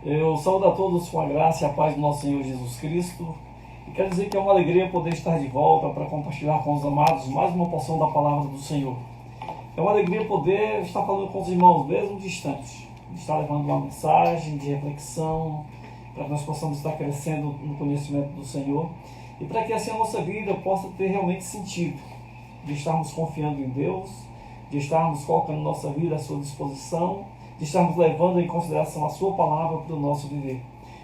Eu saúdo a todos com a graça e a paz do nosso Senhor Jesus Cristo. E quero dizer que é uma alegria poder estar de volta para compartilhar com os amados mais uma porção da palavra do Senhor. É uma alegria poder estar falando com os irmãos mesmo distantes, estar levando uma mensagem de reflexão, para que nós possamos estar crescendo no conhecimento do Senhor e para que assim a nossa vida possa ter realmente sentido, de estarmos confiando em Deus, de estarmos colocando nossa vida à sua disposição, de estarmos levando em consideração a sua palavra para o nosso viver.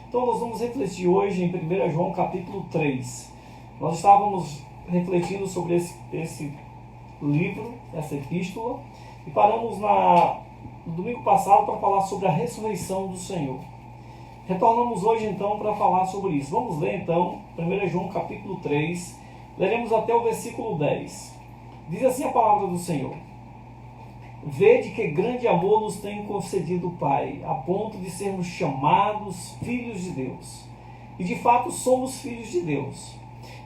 Então nós vamos refletir hoje em 1 João capítulo 3. Nós estávamos refletindo sobre esse livro, essa epístola, e paramos no domingo passado para falar sobre a ressurreição do Senhor. Retornamos hoje então para falar sobre isso. Vamos ler então 1 João capítulo 3, leremos até o versículo 10. Diz assim a palavra do Senhor: Vede que grande amor nos tem concedido o Pai, a ponto de sermos chamados filhos de Deus. E de fato somos filhos de Deus.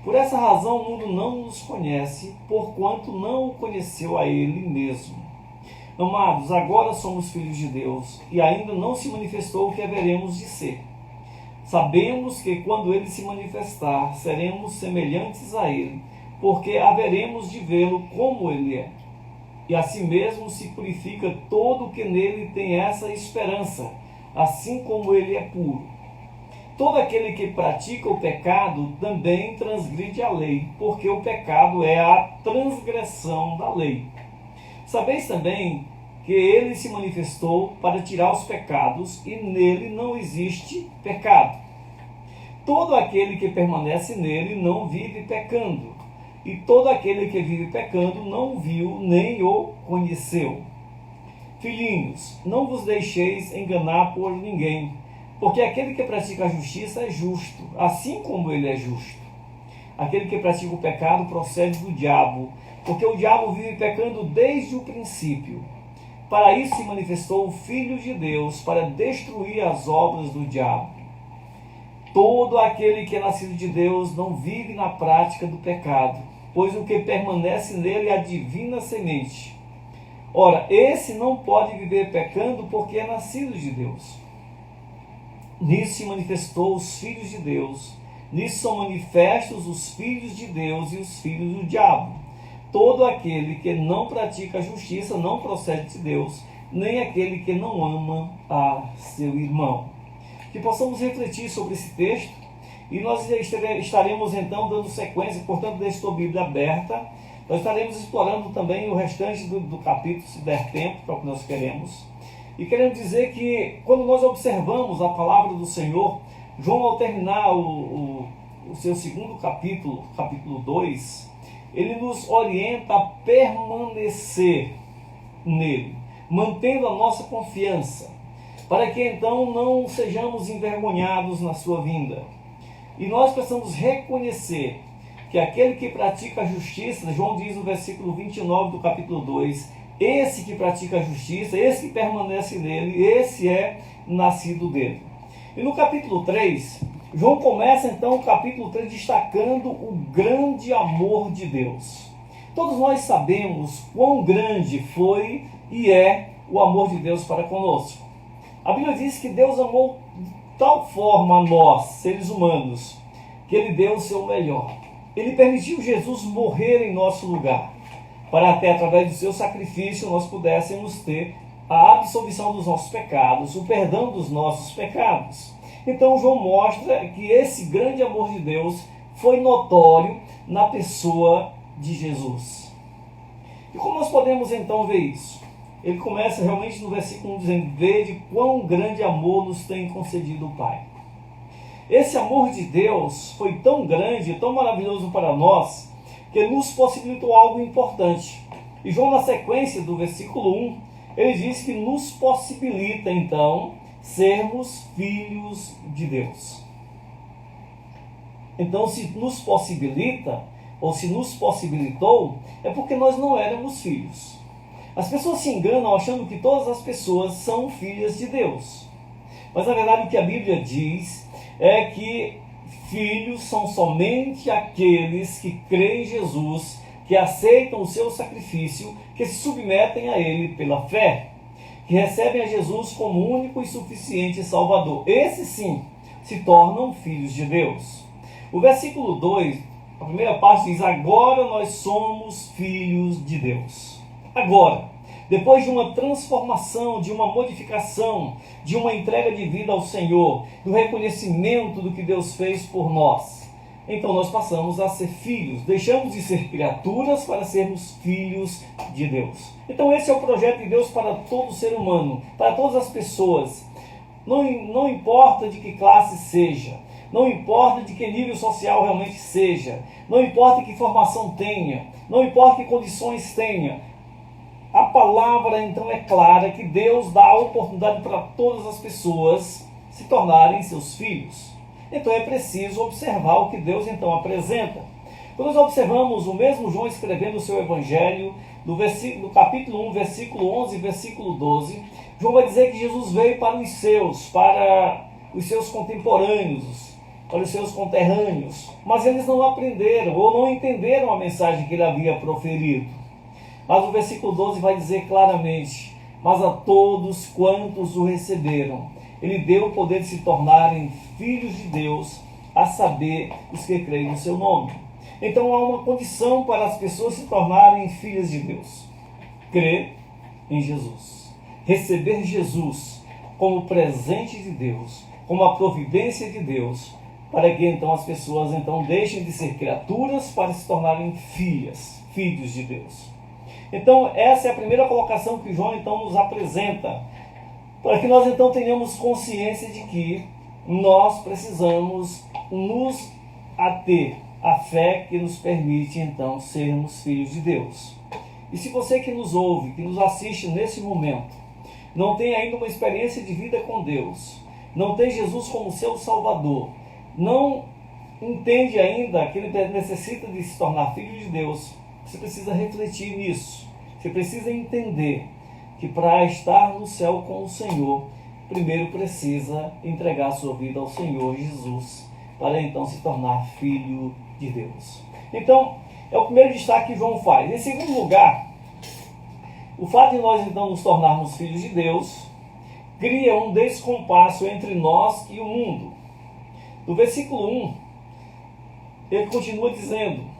Por essa razão o mundo não nos conhece, porquanto não o conheceu a Ele mesmo. Amados, agora somos filhos de Deus, e ainda não se manifestou o que haveremos de ser. Sabemos que quando Ele se manifestar, seremos semelhantes a Ele, porque haveremos de vê-lo como Ele é. E assim mesmo se purifica todo o que nele tem essa esperança, assim como ele é puro. Todo aquele que pratica o pecado também transgride a lei, porque o pecado é a transgressão da lei. Sabeis também que ele se manifestou para tirar os pecados, e nele não existe pecado. Todo aquele que permanece nele não vive pecando. E todo aquele que vive pecando não o viu nem o conheceu. Filhinhos, não vos deixeis enganar por ninguém, porque aquele que pratica a justiça é justo, assim como ele é justo. Aquele que pratica o pecado procede do diabo, porque o diabo vive pecando desde o princípio. Para isso se manifestou o Filho de Deus, para destruir as obras do diabo. Todo aquele que é nascido de Deus não vive na prática do pecado, pois o que permanece nele é a divina semente. Ora, esse não pode viver pecando porque é nascido de Deus. Nisso se manifestou os filhos de Deus, nisso são manifestos os filhos de Deus e os filhos do diabo. Todo aquele que não pratica a justiça não procede de Deus, nem aquele que não ama a seu irmão. Que possamos refletir sobre esse texto, e nós estaremos então dando sequência, portanto, deixe sua Bíblia aberta. Nós estaremos explorando também o restante do capítulo, se der tempo, para o que nós queremos. E queremos dizer que, quando nós observamos a palavra do Senhor, João, ao terminar o seu segundo capítulo, capítulo 2, ele nos orienta a permanecer nele, mantendo a nossa confiança, para que então não sejamos envergonhados na sua vinda. E nós precisamos reconhecer que aquele que pratica a justiça, João diz no versículo 29 do capítulo 2, esse que pratica a justiça, esse que permanece nele, esse é nascido dele. E no capítulo 3, João começa então o capítulo 3 destacando o grande amor de Deus. Todos nós sabemos quão grande foi e é o amor de Deus para conosco. A Bíblia diz que Deus amou de tal forma a nós, seres humanos, que Ele deu o seu melhor. Ele permitiu Jesus morrer em nosso lugar, para até através do seu sacrifício nós pudéssemos ter a absolvição dos nossos pecados, o perdão dos nossos pecados. Então João mostra que esse grande amor de Deus foi notório na pessoa de Jesus. E como nós podemos então ver isso? Ele começa realmente no versículo 1 dizendo: Vede quão grande amor nos tem concedido o Pai. Esse amor de Deus foi tão grande, tão maravilhoso para nós, que nos possibilitou algo importante. E João, na sequência do versículo 1, ele diz que nos possibilita então sermos filhos de Deus. Então, se nos possibilita, ou se nos possibilitou, é porque nós não éramos filhos. As pessoas se enganam achando que todas as pessoas são filhas de Deus. Mas na verdade o que a Bíblia diz é que filhos são somente aqueles que creem em Jesus, que aceitam o seu sacrifício, que se submetem a Ele pela fé. que recebem a Jesus como único e suficiente Salvador. Esses sim se tornam filhos de Deus. O versículo 2, a primeira parte diz: agora nós somos filhos de Deus. Agora, depois de uma transformação, de uma modificação, de uma entrega de vida ao Senhor, do reconhecimento do que Deus fez por nós, então nós passamos a ser filhos, deixamos de ser criaturas para sermos filhos de Deus. Então esse é o projeto de Deus para todo ser humano, para todas as pessoas. Não importa de que classe seja, não importa de que nível social realmente seja, não importa que formação tenha, não importa que condições tenha. A palavra então é clara que Deus dá a oportunidade para todas as pessoas se tornarem seus filhos. Então é preciso observar o que Deus então apresenta. Quando nós observamos o mesmo João escrevendo o seu evangelho, do capítulo 1, versículo 11 e versículo 12, João vai dizer que Jesus veio para os seus contemporâneos, para os seus conterrâneos, mas eles não aprenderam ou não entenderam a mensagem que ele havia proferido. Mas o versículo 12 vai dizer claramente: mas a todos quantos o receberam, ele deu o poder de se tornarem filhos de Deus, a saber, os que creem no seu nome. Então há uma condição para as pessoas se tornarem filhas de Deus: crer em Jesus, receber Jesus como presente de Deus, como a providência de Deus, para que então as pessoas então deixem de ser criaturas para se tornarem filhos de Deus. Então essa é a primeira colocação que João então nos apresenta, para que nós então tenhamos consciência de que nós precisamos nos ater à fé que nos permite então sermos filhos de Deus. E se você que nos ouve, que nos assiste nesse momento, não tem ainda uma experiência de vida com Deus, não tem Jesus como seu Salvador, não entende ainda que ele necessita de se tornar filho de Deus, você precisa refletir nisso. Você precisa entender que para estar no céu com o Senhor, primeiro precisa entregar sua vida ao Senhor Jesus, para então se tornar filho de Deus. Então, é o primeiro destaque que João faz. Em segundo lugar, o fato de nós então nos tornarmos filhos de Deus cria um descompasso entre nós e o mundo. No versículo 1, ele continua dizendo: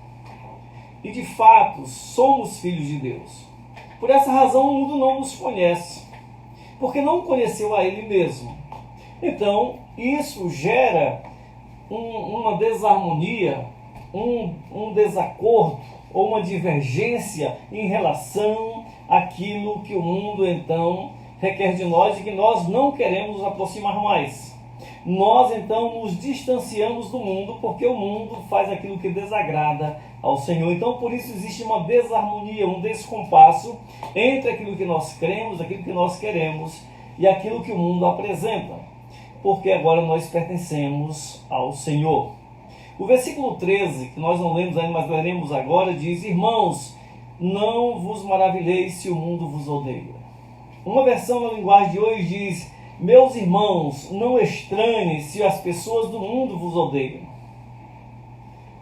e de fato somos filhos de Deus. Por essa razão o mundo não nos conhece, porque não conheceu a ele mesmo. Então isso gera uma desarmonia, um desacordo ou uma divergência em relação àquilo que o mundo então requer de nós e que nós não queremos nos aproximar mais. Nós então nos distanciamos do mundo porque o mundo faz aquilo que desagrada ao Senhor. Então por isso existe uma desarmonia, um descompasso entre aquilo que nós cremos, aquilo que nós queremos e aquilo que o mundo apresenta, porque agora nós pertencemos ao Senhor. O versículo 13, que nós não lemos ainda, mas leremos agora, diz: irmãos, não vos maravilheis se o mundo vos odeia. Uma versão na linguagem de hoje diz: meus irmãos, não estranhem se as pessoas do mundo vos odeiam.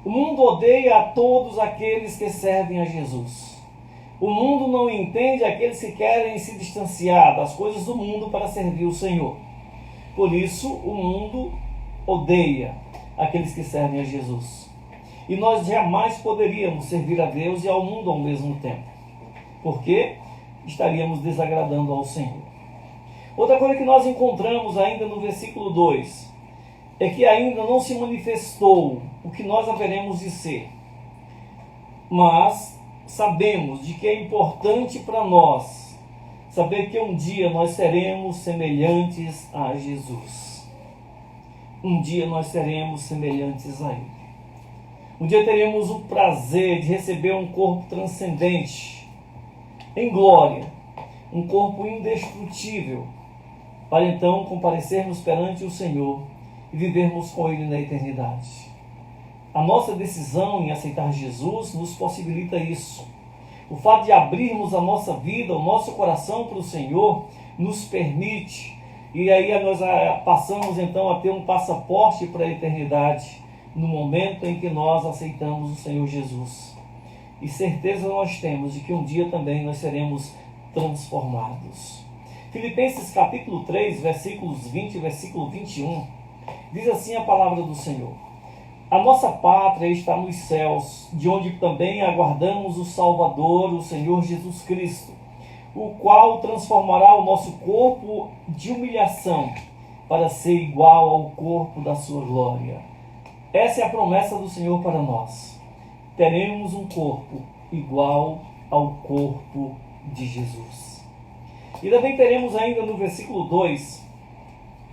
O mundo odeia a todos aqueles que servem a Jesus. O mundo não entende aqueles que querem se distanciar das coisas do mundo para servir o Senhor. Por isso, o mundo odeia aqueles que servem a Jesus. E nós jamais poderíamos servir a Deus e ao mundo ao mesmo tempo, porque estaríamos desagradando ao Senhor. Outra coisa que nós encontramos ainda no versículo 2 é que ainda não se manifestou o que nós haveremos de ser, mas sabemos de que é importante para nós saber que um dia nós seremos semelhantes a Jesus. Um dia nós seremos semelhantes a Ele. Um dia teremos o prazer de receber um corpo transcendente, em glória, um corpo indestrutível, para então comparecermos perante o Senhor e vivermos com Ele na eternidade. A nossa decisão em aceitar Jesus nos possibilita isso. O fato de abrirmos a nossa vida, o nosso coração para o Senhor, nos permite, e aí nós passamos então a ter um passaporte para a eternidade, no momento em que nós aceitamos o Senhor Jesus. E certeza nós temos de que um dia também nós seremos transformados. Filipenses capítulo 3, versículos 20 e versículo 21, diz assim a palavra do Senhor: a nossa pátria está nos céus, de onde também aguardamos o Salvador, o Senhor Jesus Cristo, o qual transformará o nosso corpo de humilhação para ser igual ao corpo da sua glória. Essa é a promessa do Senhor para nós. Teremos um corpo igual ao corpo de Jesus. E também teremos ainda no versículo 2,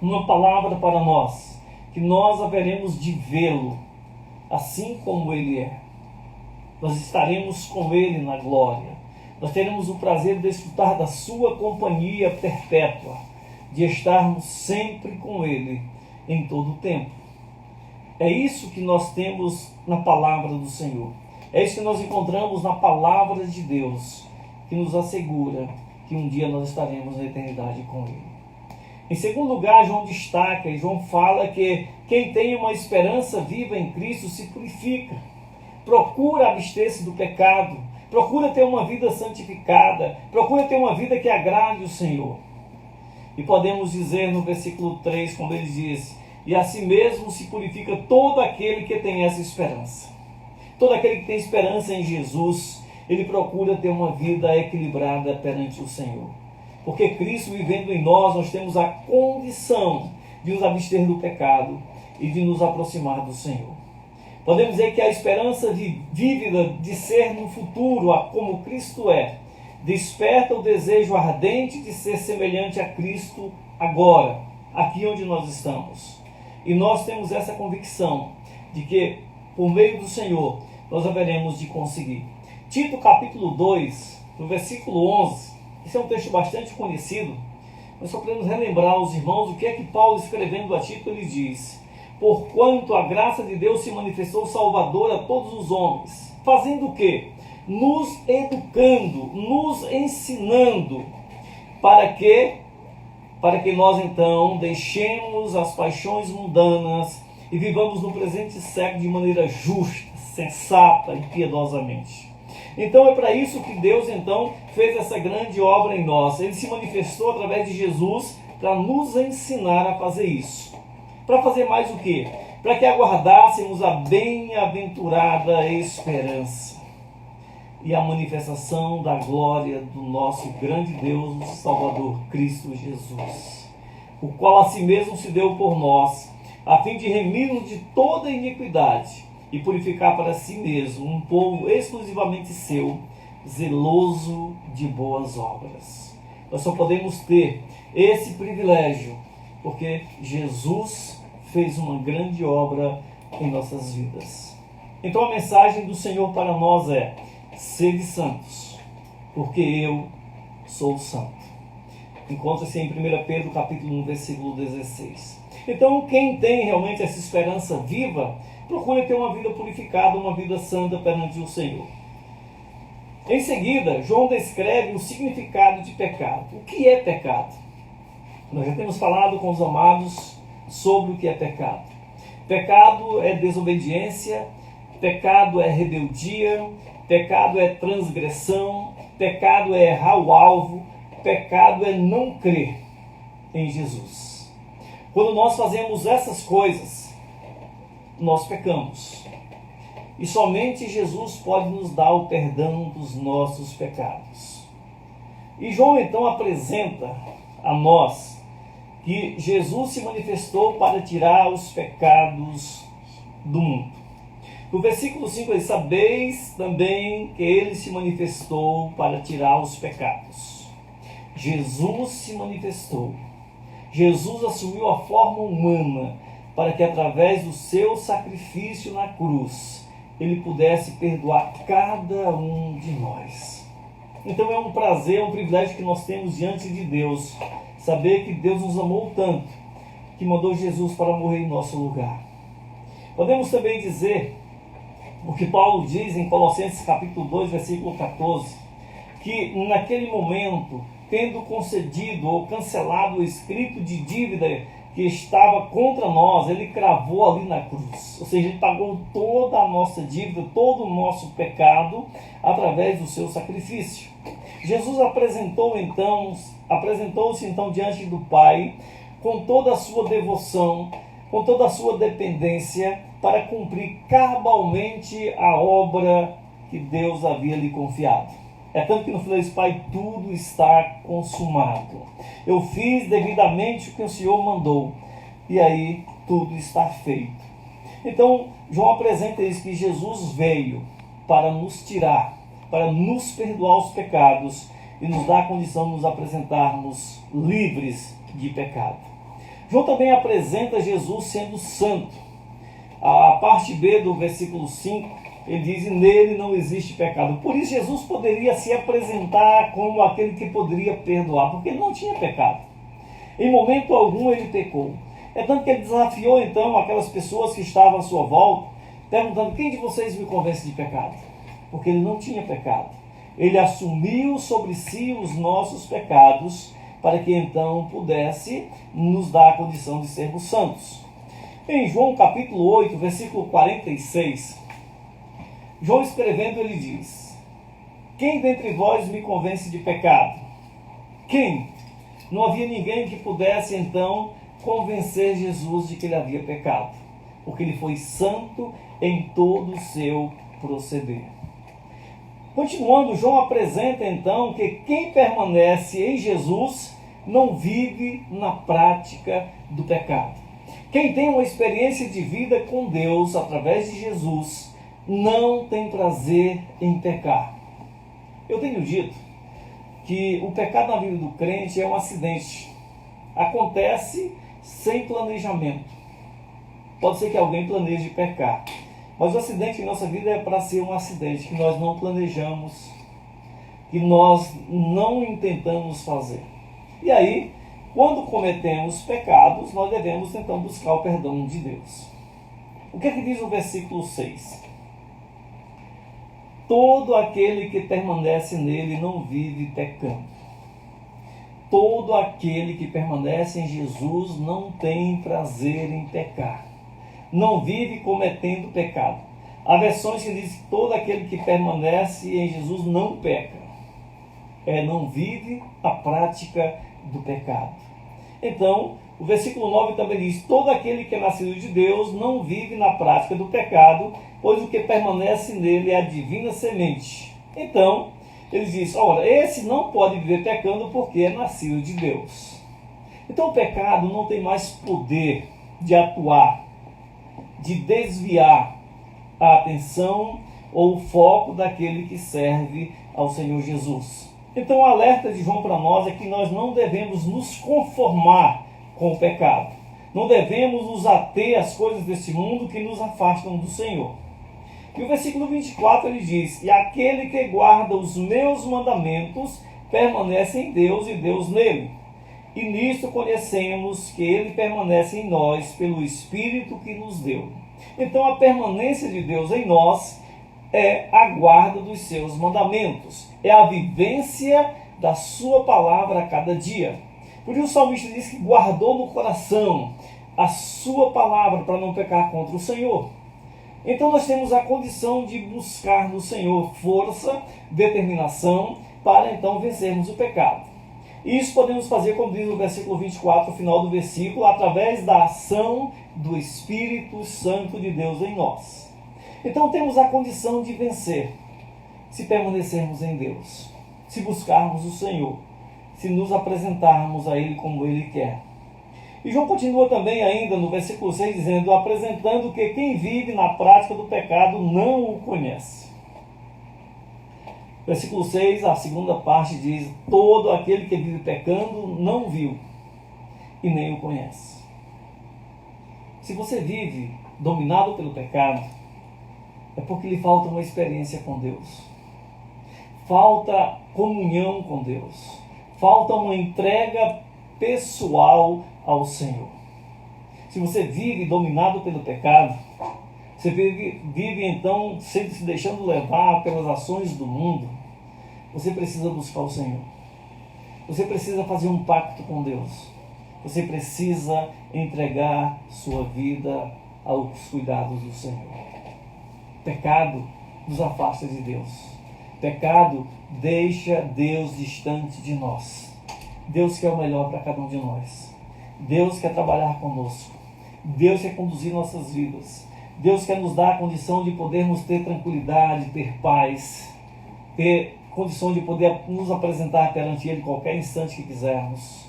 uma palavra para nós, que nós haveremos de vê-lo, assim como ele é. Nós estaremos com ele na glória. Nós teremos o prazer de desfrutar da sua companhia perpétua, de estarmos sempre com ele em todo o tempo. É isso que nós temos na palavra do Senhor. É isso que nós encontramos na palavra de Deus, que nos assegura que um dia nós estaremos na eternidade com ele. Em segundo lugar, João destaca e João fala que quem tem uma esperança viva em Cristo se purifica, procura abster-se do pecado, procura ter uma vida santificada, procura ter uma vida que agrade o Senhor. E podemos dizer no versículo 3, como ele diz: e assim mesmo se purifica todo aquele que tem essa esperança. Todo aquele que tem esperança em Jesus, ele procura ter uma vida equilibrada perante o Senhor. Porque Cristo vivendo em nós temos a condição de nos abster do pecado e de nos aproximar do Senhor. Podemos dizer que a esperança vívida de ser no futuro como Cristo é, desperta o desejo ardente de ser semelhante a Cristo agora, aqui onde nós estamos. E nós temos essa convicção de que, por meio do Senhor, nós haveremos de conseguir. Tito capítulo 2, no versículo 11, esse é um texto bastante conhecido, mas só podemos relembrar aos irmãos o que é que Paulo, escrevendo a Tito, ele diz: porquanto a graça de Deus se manifestou salvadora a todos os homens, fazendo o quê? Nos educando, nos ensinando, para que nós então deixemos as paixões mundanas e vivamos no presente século de maneira justa, sensata e piedosamente. Então é para isso que Deus então fez essa grande obra em nós. Ele se manifestou através de Jesus para nos ensinar a fazer isso. Para fazer mais o quê? Para que aguardássemos a bem-aventurada esperança e a manifestação da glória do nosso grande Deus, o Salvador Cristo Jesus, o qual a si mesmo se deu por nós, a fim de remir-nos de toda iniquidade e purificar para si mesmo um povo exclusivamente seu, zeloso de boas obras. Nós só podemos ter esse privilégio porque Jesus fez uma grande obra em nossas vidas. Então a mensagem do Senhor para nós é: sede santos, porque eu sou santo. Encontra-se em 1 Pedro capítulo 1, versículo 16. Então quem tem realmente essa esperança viva, procura ter uma vida purificada, uma vida santa perante o Senhor. Em seguida, João descreve o significado de pecado. O que é pecado? Nós já temos falado com os amados sobre o que é pecado. Pecado é desobediência, pecado é rebeldia, pecado é transgressão, pecado é errar o alvo, pecado é não crer em Jesus. Quando nós fazemos essas coisas, nós pecamos. E somente Jesus pode nos dar o perdão dos nossos pecados. E João então apresenta a nós que Jesus se manifestou para tirar os pecados do mundo. No versículo 5 ele diz: sabeis também que ele se manifestou para tirar os pecados. Jesus se manifestou. Jesus assumiu a forma humana para que através do seu sacrifício na cruz ele pudesse perdoar cada um de nós. Então é um prazer, é um privilégio que nós temos diante de Deus, saber que Deus nos amou tanto que mandou Jesus para morrer em nosso lugar. Podemos também dizer o que Paulo diz em Colossenses capítulo 2, versículo 14, que naquele momento, tendo concedido ou cancelado o escrito de dívida que estava contra nós, ele cravou ali na cruz. Ou seja, ele pagou toda a nossa dívida, todo o nosso pecado, através do seu sacrifício. Jesus apresentou-se então diante do Pai com toda a sua devoção, com toda a sua dependência, para cumprir cabalmente a obra que Deus havia lhe confiado. É tanto que no final diz: Pai, tudo está consumado. Eu fiz devidamente o que o Senhor mandou, e aí tudo está feito. Então, João apresenta isso, que Jesus veio para nos tirar, para nos perdoar os pecados e nos dar a condição de nos apresentarmos livres de pecado. João também apresenta Jesus sendo santo. A parte B do versículo 5, ele diz: e nele não existe pecado. Por isso Jesus poderia se apresentar como aquele que poderia perdoar, porque ele não tinha pecado. Em momento algum ele pecou. É tanto que ele desafiou então aquelas pessoas que estavam à sua volta, perguntando: quem de vocês me convence de pecado? Porque ele não tinha pecado. Ele assumiu sobre si os nossos pecados, para que então pudesse nos dar a condição de sermos santos. Em João capítulo 8, versículo 46, João escrevendo, ele diz: quem dentre vós me convence de pecado? Quem? Não havia ninguém que pudesse então convencer Jesus de que ele havia pecado, porque ele foi santo em todo o seu proceder. Continuando, João apresenta então que quem permanece em Jesus não vive na prática do pecado. Quem tem uma experiência de vida com Deus através de Jesus não tem prazer em pecar. Eu tenho dito que o pecado na vida do crente é um acidente. Acontece sem planejamento. Pode ser que alguém planeje pecar, mas o acidente em nossa vida é para ser um acidente que nós não planejamos, que nós não intentamos fazer. E aí, quando cometemos pecados, nós devemos então buscar o perdão de Deus. O que é que diz o versículo 6? Todo aquele que permanece nele não vive pecando. Todo aquele que permanece em Jesus não tem prazer em pecar. Não vive cometendo pecado. Há versões que dizem que todo aquele que permanece em Jesus não peca. Não vive a prática do pecado. Então, o versículo 9 também diz: todo aquele que é nascido de Deus não vive na prática do pecado, pois o que permanece nele é a divina semente. Então, ele diz: ora, esse não pode viver pecando porque é nascido de Deus. Então o pecado não tem mais poder de atuar, de desviar a atenção ou o foco daquele que serve ao Senhor Jesus. Então o alerta de João para nós é que nós não devemos nos conformar com o pecado. Não devemos nos ater às coisas desse mundo que nos afastam do Senhor. E o versículo 24 ele diz: e aquele que guarda os meus mandamentos permanece em Deus e Deus nele. E nisto conhecemos que ele permanece em nós pelo Espírito que nos deu. Então a permanência de Deus em nós é a guarda dos seus mandamentos, é a vivência da sua palavra a cada dia. Por isso o salmista diz que guardou no coração a sua palavra para não pecar contra o Senhor. Então nós temos a condição de buscar no Senhor força, determinação, para então vencermos o pecado. E isso podemos fazer, como diz o versículo 24, o final do versículo, através da ação do Espírito Santo de Deus em nós. Então temos a condição de vencer, se permanecermos em Deus, se buscarmos o Senhor, se nos apresentarmos a Ele como Ele quer. E João continua também ainda no versículo 6 dizendo: apresentando que quem vive na prática do pecado não o conhece. Versículo 6, a segunda parte diz: todo aquele que vive pecando não viu e nem o conhece. Se você vive dominado pelo pecado, é porque lhe falta uma experiência com Deus. Falta comunhão com Deus. Falta uma entrega pessoal ao Senhor. Se você vive dominado pelo pecado, você vive então se deixando levar pelas ações do mundo, você precisa buscar o Senhor. Você precisa fazer um pacto com Deus. Você precisa entregar sua vida aos cuidados do Senhor. Pecado nos afasta de Deus. Pecado deixa Deus distante de nós. Deus quer o melhor para cada um de nós. Deus quer trabalhar conosco. Deus quer conduzir nossas vidas. Deus quer nos dar a condição de podermos ter tranquilidade, ter paz, ter condição de poder nos apresentar perante Ele qualquer instante que quisermos.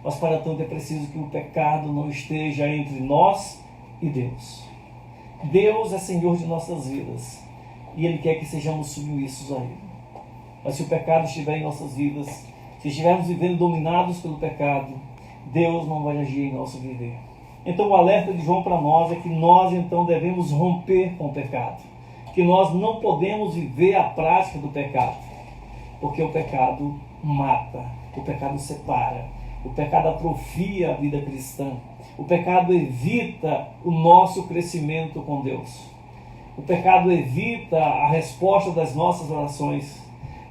Mas para tanto é preciso que o pecado não esteja entre nós e Deus. Deus é Senhor de nossas vidas e Ele quer que sejamos submissos a Ele. Mas se o pecado estiver em nossas vidas, se estivermos vivendo dominados pelo pecado, Deus não vai agir em nosso viver. Então o alerta de João para nós é que nós então devemos romper com o pecado, que nós não podemos viver a prática do pecado, porque o pecado mata, o pecado separa, o pecado atrofia a vida cristã, o pecado evita o nosso crescimento com Deus, o pecado evita a resposta das nossas orações,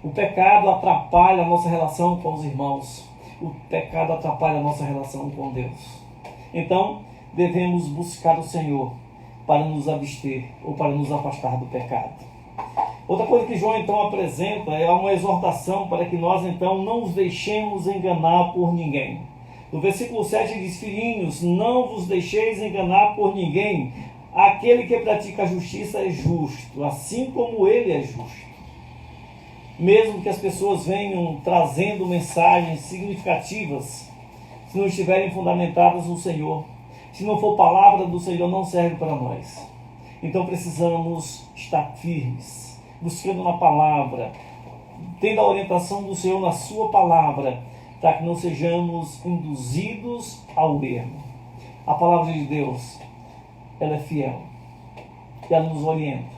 o pecado atrapalha a nossa relação com os irmãos, o pecado atrapalha a nossa relação com Deus. Então, devemos buscar o Senhor para nos abster ou para nos afastar do pecado. Outra coisa que João então apresenta é uma exortação para que nós então não nos deixemos enganar por ninguém. No versículo 7 diz: filhinhos, não vos deixeis enganar por ninguém. Aquele que pratica a justiça é justo, assim como ele é justo. Mesmo que as pessoas venham trazendo mensagens significativas, se não estiverem fundamentadas no Senhor, se não for palavra do Senhor, não serve para nós. Então precisamos estar firmes, buscando na palavra, tendo a orientação do Senhor na sua palavra, para que não sejamos induzidos ao erro. A palavra de Deus, ela é fiel, ela nos orienta,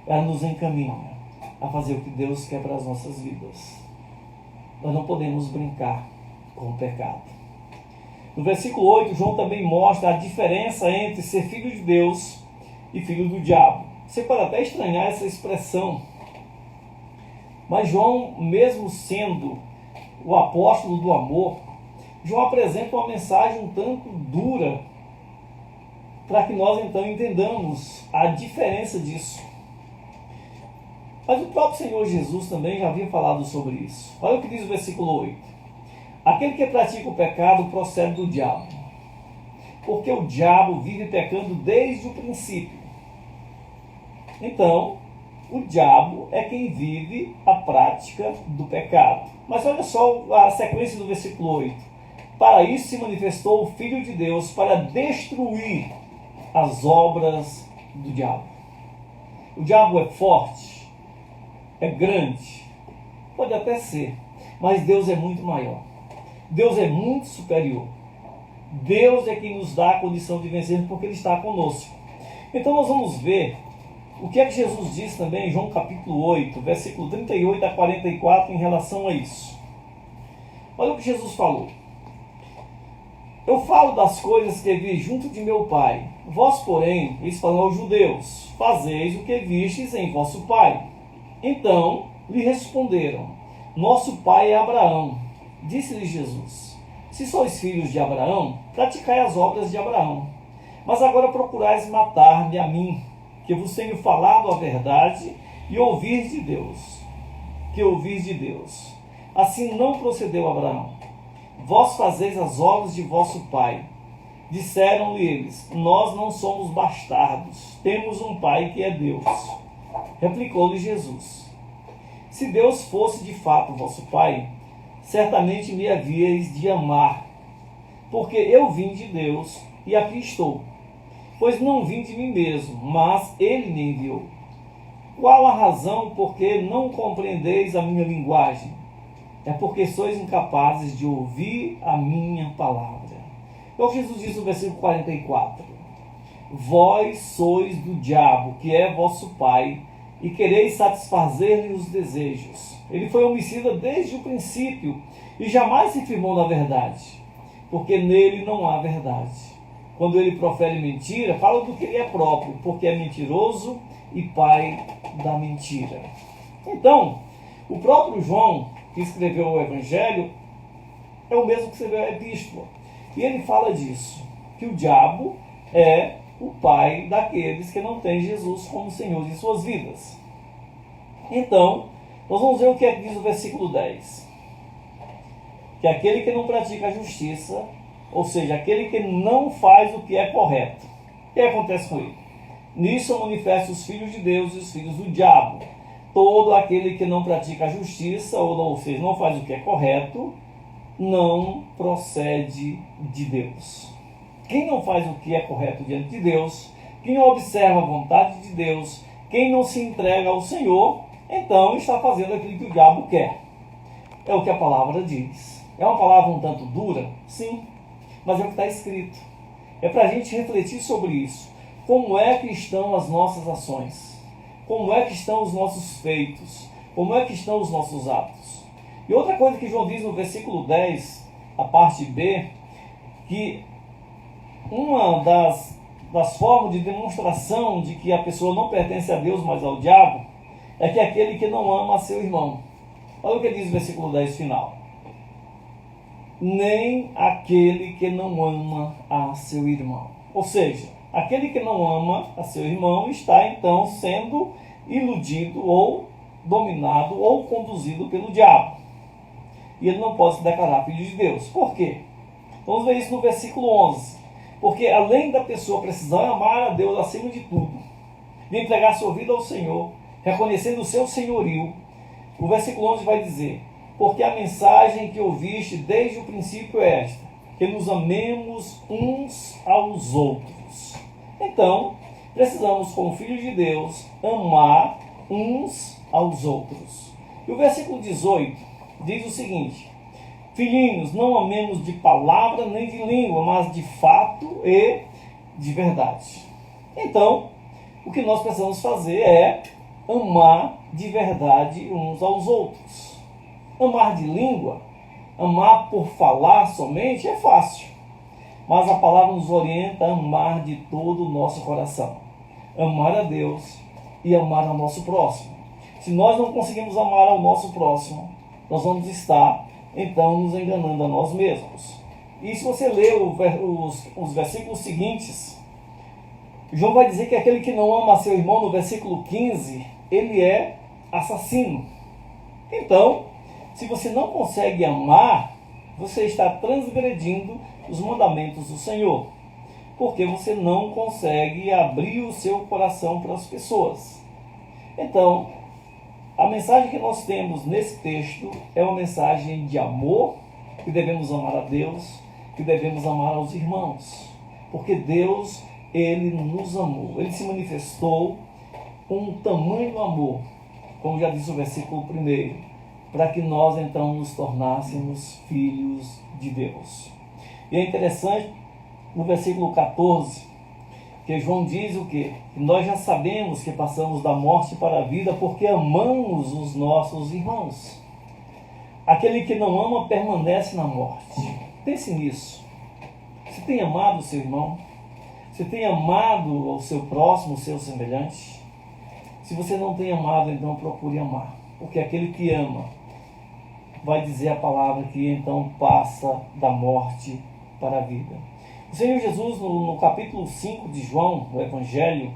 ela nos encaminha a fazer o que Deus quer para as nossas vidas. Nós não podemos brincar com o pecado. No versículo 8, João também mostra a diferença entre ser filho de Deus e filho do diabo. Você pode até estranhar essa expressão, mas João, mesmo sendo o apóstolo do amor, João apresenta uma mensagem um tanto dura para que nós então entendamos a diferença disso. Mas o próprio Senhor Jesus também já havia falado sobre isso. Olha o que diz o versículo 8. Aquele que pratica o pecado procede do diabo, porque o diabo vive pecando desde o princípio. Então, o diabo é quem vive a prática do pecado. Mas olha só a sequência do versículo 8. Para isso se manifestou o Filho de Deus, para destruir as obras do diabo. O diabo é forte, é grande, pode até ser, mas Deus é muito maior. Deus é muito superior. Deus é quem nos dá a condição de vencer, porque Ele está conosco. Então nós vamos ver o que é que Jesus diz também em João capítulo 8, versículo 38 a 44 em relação a isso. Olha o que Jesus falou. Eu falo das coisas que vi junto de meu Pai. Vós, porém, eles falam aos judeus, fazeis o que vistes em vosso Pai. Então lhe responderam, nosso pai é Abraão. Disse-lhe Jesus, se sois filhos de Abraão, praticai as obras de Abraão. Mas agora procurais matar-me a mim, que vos tenho falado a verdade e ouvis de Deus. Assim não procedeu Abraão. Vós fazeis as obras de vosso pai. Disseram-lhe eles, nós não somos bastardos, temos um pai que é Deus. Replicou-lhe Jesus, se Deus fosse de fato vosso pai, certamente me havíeis de amar, porque eu vim de Deus e aqui estou. Pois não vim de mim mesmo, mas Ele me enviou. Qual a razão por que não compreendeis a minha linguagem? É porque sois incapazes de ouvir a minha palavra. É o que Jesus diz no versículo 44. Vós sois do diabo, que é vosso pai, e quereis satisfazer-lhe os desejos. Ele foi homicida desde o princípio e jamais se firmou na verdade, porque nele não há verdade. Quando ele profere mentira, fala do que ele é próprio, porque é mentiroso e pai da mentira. Então, o próprio João, que escreveu o Evangelho, é o mesmo que escreveu a Epístola. E ele fala disso, que o diabo é o pai daqueles que não têm Jesus como Senhor de suas vidas. Então, Nós vamos ver o que é que diz o versículo 10. Que aquele que não pratica a justiça, ou seja, aquele que não faz o que é correto. O que acontece com ele? Nisso são manifestos os filhos de Deus e os filhos do diabo. Todo aquele que não pratica a justiça, ou seja, não faz o que é correto, não procede de Deus. Quem não faz o que é correto diante de Deus, quem não observa a vontade de Deus, quem não se entrega ao Senhor, então está fazendo aquilo que o diabo quer. É o que a palavra diz. É uma palavra um tanto dura? Sim, mas é o que está escrito. É para a gente refletir sobre isso. Como é que estão as nossas ações? Como é que estão os nossos feitos? Como é que estão os nossos atos? E outra coisa que João diz no versículo 10, a parte B, que uma das formas de demonstração de que a pessoa não pertence a Deus, mas ao diabo, é que aquele que não ama a seu irmão. Olha o que diz o versículo 10 final. Nem aquele que não ama a seu irmão. Ou seja, aquele que não ama a seu irmão está então sendo iludido ou dominado ou conduzido pelo diabo. E ele não pode se declarar filho de Deus. Por quê? Vamos ver isso no versículo 11. Porque além da pessoa precisar amar a Deus acima de tudo, de entregar sua vida ao Senhor, reconhecendo o seu senhorio, o versículo 11 vai dizer: porque a mensagem que ouviste desde o princípio é esta, que nos amemos uns aos outros. Então, precisamos, como filhos de Deus, amar uns aos outros. E o versículo 18 diz o seguinte: filhinhos, não amemos de palavra nem de língua, mas de fato e de verdade. Então, o que nós precisamos fazer é amar de verdade uns aos outros. Amar de língua, amar por falar somente é fácil. Mas a palavra nos orienta a amar de todo o nosso coração. Amar a Deus e amar ao nosso próximo. Se nós não conseguimos amar ao nosso próximo, nós vamos estar, então, nos enganando a nós mesmos. E se você ler os versículos seguintes, João vai dizer que aquele que não ama a seu irmão, no versículo 15, ele é assassino. Então, se você não consegue amar, você está transgredindo os mandamentos do Senhor, porque você não consegue abrir o seu coração para as pessoas. Então, a mensagem que nós temos nesse texto é uma mensagem de amor, que devemos amar a Deus, que devemos amar aos irmãos, porque Deus, Ele nos amou, Ele se manifestou com um tamanho amor, como já disse o versículo 1, para que nós então nos tornássemos filhos de Deus. E é interessante, no versículo 14, que João diz o quê? Que nós já sabemos que passamos da morte para a vida porque amamos os nossos irmãos. Aquele que não ama permanece na morte. Pense nisso. Você tem amado o seu irmão? Você tem amado o seu próximo, o seu semelhante? Se você não tem amado, então procure amar. Porque aquele que ama vai dizer a palavra que então passa da morte para a vida. O Senhor Jesus, no capítulo 5 de João, do Evangelho,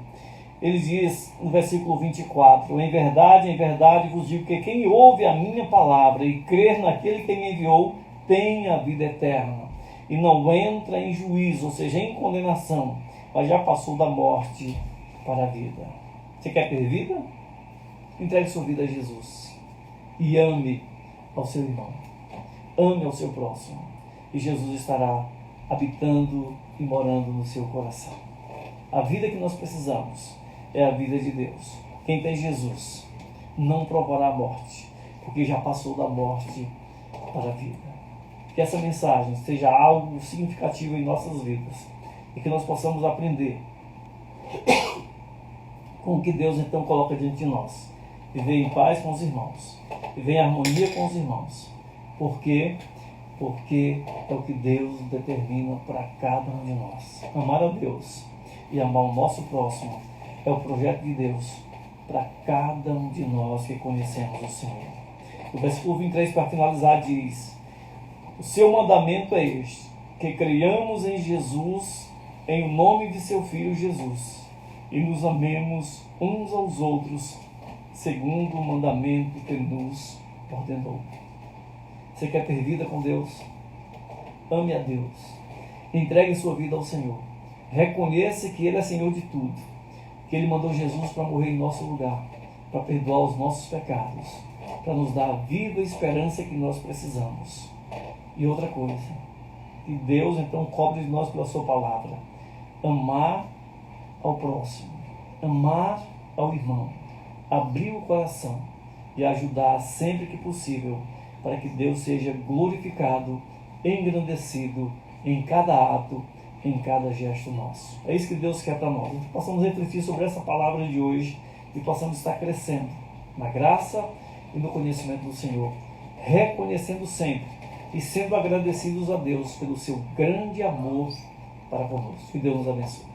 ele diz no versículo 24: em verdade vos digo que quem ouve a minha palavra e crer naquele que me enviou, tem a vida eterna, e não entra em juízo, ou seja, em condenação, mas já passou da morte para a vida. Você quer ter vida? Entregue sua vida a Jesus e ame ao seu irmão, ame ao seu próximo, e Jesus estará habitando e morando no seu coração. A vida que nós precisamos é a vida de Deus. Quem tem Jesus não provará a morte, porque já passou da morte para a vida. Que essa mensagem seja algo significativo em nossas vidas e que nós possamos aprender com o que Deus então coloca diante de nós. Viver em paz com os irmãos, viver em harmonia com os irmãos. Por quê? Porque é o que Deus determina para cada um de nós. Amar a Deus e amar o nosso próximo é o projeto de Deus para cada um de nós que conhecemos o Senhor. O versículo 23, para finalizar, diz: o seu mandamento é este, que creiamos em Jesus, em nome de seu Filho Jesus, e nos amemos uns aos outros, segundo o mandamento que Ele nos ordenou. Você quer ter vida com Deus? Ame a Deus. Entregue sua vida ao Senhor. Reconheça que Ele é Senhor de tudo. Que Ele mandou Jesus para morrer em nosso lugar, para perdoar os nossos pecados, para nos dar a viva esperança que nós precisamos. E outra coisa, que Deus então cobre de nós pela sua palavra. Amar ao próximo, amar ao irmão, abrir o coração e ajudar sempre que possível, para que Deus seja glorificado, engrandecido em cada ato, em cada gesto nosso. É isso que Deus quer para nós. Então, possamos refletir sobre essa palavra de hoje e possamos estar crescendo na graça e no conhecimento do Senhor, reconhecendo sempre e sendo agradecidos a Deus pelo seu grande amor para conosco. Que Deus nos abençoe.